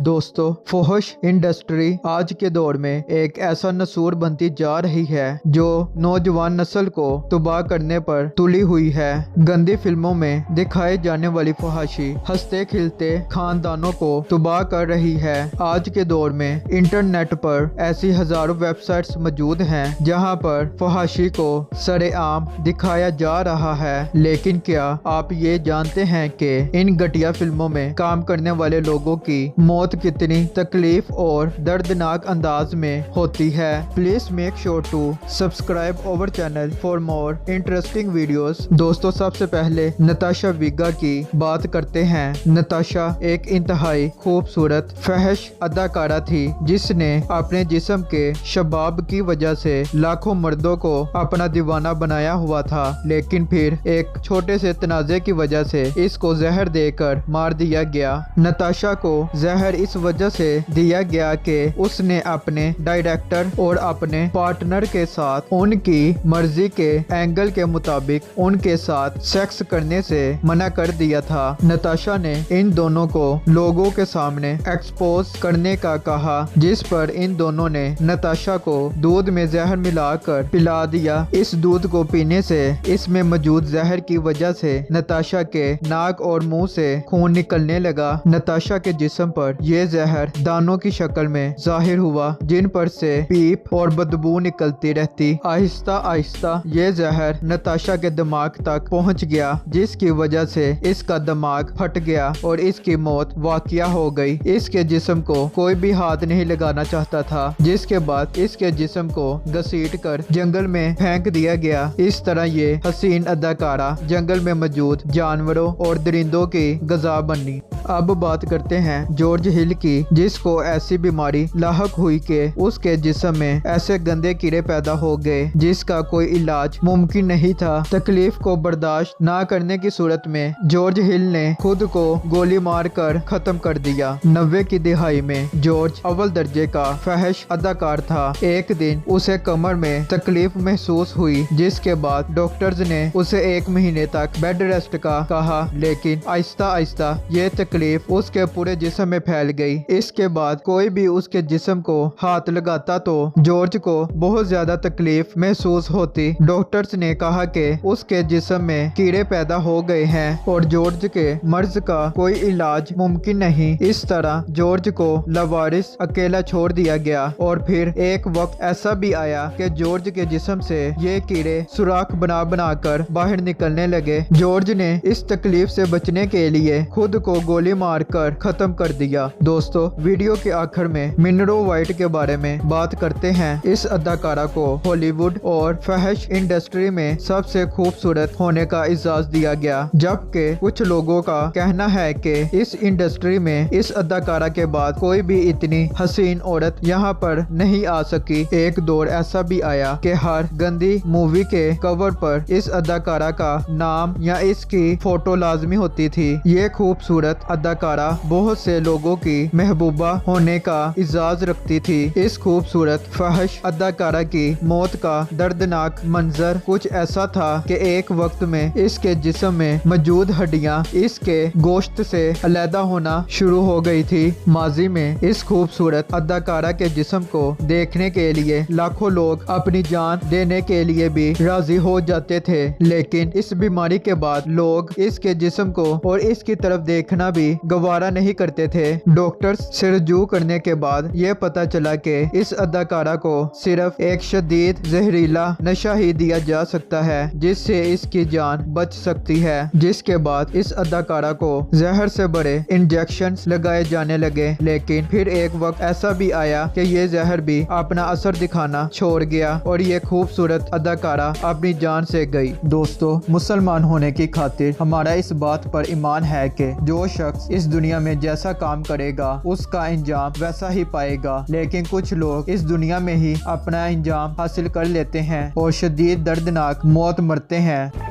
दोस्तों, फहश इंडस्ट्री आज के दौर में एक ऐसा नसूर बनती जा रही है जो नौजवान नस्ल को तबाह करने पर तुली हुई है। गंदी फिल्मों में दिखाए जाने वाली फहाशी हंसते खिलते खानदानों को तबाह कर रही है। आज के दौर में इंटरनेट पर ऐसी हजारों वेबसाइट्स मौजूद हैं जहां पर फहाशी को सरेआम दिखाया जा रहा है। लेकिन क्या आप ये जानते हैं कि इन घटिया फिल्मों में काम करने वाले लोगों की मौत कितनी तकलीफ और दर्दनाक अंदाज में होती है। Please make sure to subscribe our channel for more interesting videos. दोस्तों, सबसे पहले नताशा विगा की बात करते हैं। नताशा एक इंतहाई खूबसूरत फहश अदाकारा थी जिसने अपने जिस्म के शबाब की वजह से लाखों मर्दों को अपना दीवाना बनाया हुआ था, लेकिन फिर एक छोटे से तनाज़े की वजह से इसको जहर देकर मार दिया गया। नताशा को जहर इस वजह से दिया गया कि उसने अपने डायरेक्टर और अपने पार्टनर के साथ उनकी मर्जी के एंगल के मुताबिक उनके साथ सेक्स करने से मना कर दिया था। नताशा ने इन दोनों को लोगों के सामने एक्सपोज करने का कहा, जिस पर इन दोनों ने नताशा को दूध में जहर मिलाकर पिला दिया। इस दूध को पीने से इसमें मौजूद जहर की वजह से नताशा के नाक और मुंह से खून निकलने लगा। नताशा के जिस्म पर ये जहर दानों की शक्ल में जाहिर हुआ, जिन पर से पीप और बदबू निकलती रहती। आहिस्ता आहिस्ता ये जहर नताशा के दिमाग तक पहुंच गया, जिसकी वजह से इसका दिमाग फट गया और इसकी मौत वाक़या हो गई। इसके जिस्म को कोई भी हाथ नहीं लगाना चाहता था, जिसके बाद इसके जिस्म को घसीट कर जंगल में फेंक दिया गया। इस तरह ये हसीन अदाकारा जंगल में मौजूद जानवरों और दरिंदों की गजा बनी। अब बात करते हैं जॉर्ज हिल की, जिसको ऐसी बीमारी लाहक हुई कि उसके जिस्म में ऐसे गंदे कीड़े पैदा हो गए जिसका कोई इलाज मुमकिन नहीं था। तकलीफ को बर्दाश्त ना करने की सूरत में जॉर्ज हिल ने खुद को गोली मार कर खत्म कर दिया। 90 की दिहाई में जॉर्ज अव्वल दर्जे का फहश अदाकार था। एक दिन उसे कमर में तकलीफ महसूस हुई, जिसके बाद डॉक्टर्स ने उसे 1 महीने तक बेड रेस्ट का कहा, लेकिन आहिस्ता आहिस्ता ये तकलीफ उसके पूरे जिस्म में फैल गई। इसके बाद कोई भी उसके जिस्म को हाथ लगाता तो जॉर्ज को बहुत ज्यादा तकलीफ महसूस होती। डॉक्टर्स ने कहा कि उसके जिस्म में कीड़े पैदा हो गए हैं और जॉर्ज के मर्ज का कोई इलाज मुमकिन नहीं। इस तरह जॉर्ज को लावारिस अकेला छोड़ दिया गया और फिर एक वक्त ऐसा भी आया कि जॉर्ज के जिस्म से ये कीड़े सुराख बना बना कर बाहर निकलने लगे। जॉर्ज ने इस तकलीफ से बचने के लिए खुद को गोली मार कर खत्म कर दिया। दोस्तों, वीडियो के आखिर में मिनरो वाइट के बारे में बात करते हैं। इस अदाकारा को हॉलीवुड और फहश इंडस्ट्री में सबसे खूबसूरत होने का इजाज़ दिया गया, जबकि कुछ लोगों का कहना है कि इस इंडस्ट्री में इस अदाकारा के बाद कोई भी इतनी हसीन औरत यहाँ पर नहीं आ सकी। एक दौर ऐसा भी आया कि हर गंदी मूवी के कवर पर इस अदाकारा का नाम या इसकी फोटो लाजमी होती थी। ये खूबसूरत अदाकारा बहुत से लोगों की महबूबा होने का इजाज़ रखती थी। इस खूबसूरत फहश अदाकारा की मौत का दर्दनाक मंजर कुछ ऐसा था कि एक वक्त में इसके जिस्म में मौजूद हड्डियां इसके गोश्त से अलहदा होना शुरू हो गई थी। माजी में इस खूबसूरत अदाकारा के जिस्म को देखने के लिए लाखों लोग अपनी जान देने के लिए भी राजी हो जाते थे, लेकिन इस बीमारी के बाद लोग इसके जिस्म को और इसकी तरफ देखना भी गवारा नहीं करते थे। डॉक्टर्स से रजू करने के बाद ये पता चला कि इस अदाकारा को सिर्फ एक शदीद जहरीला नशा ही दिया जा सकता है जिससे इसकी जान बच सकती है। जिसके बाद इस अदाकारा को जहर से भरे इंजेक्शंस लगाए जाने लगे, लेकिन फिर एक वक्त ऐसा भी आया कि ये जहर भी अपना असर दिखाना छोड़ गया और ये खूबसूरत अदाकारा अपनी जान से गई। दोस्तों, मुसलमान होने की खातिर हमारा इस बात पर ईमान है कि जो शख्स इस दुनिया में जैसा काम करेगा उसका इंजाम वैसा ही पाएगा, लेकिन कुछ लोग इस दुनिया में ही अपना इंजाम हासिल कर लेते हैं और शदीद दर्दनाक मौत मरते हैं।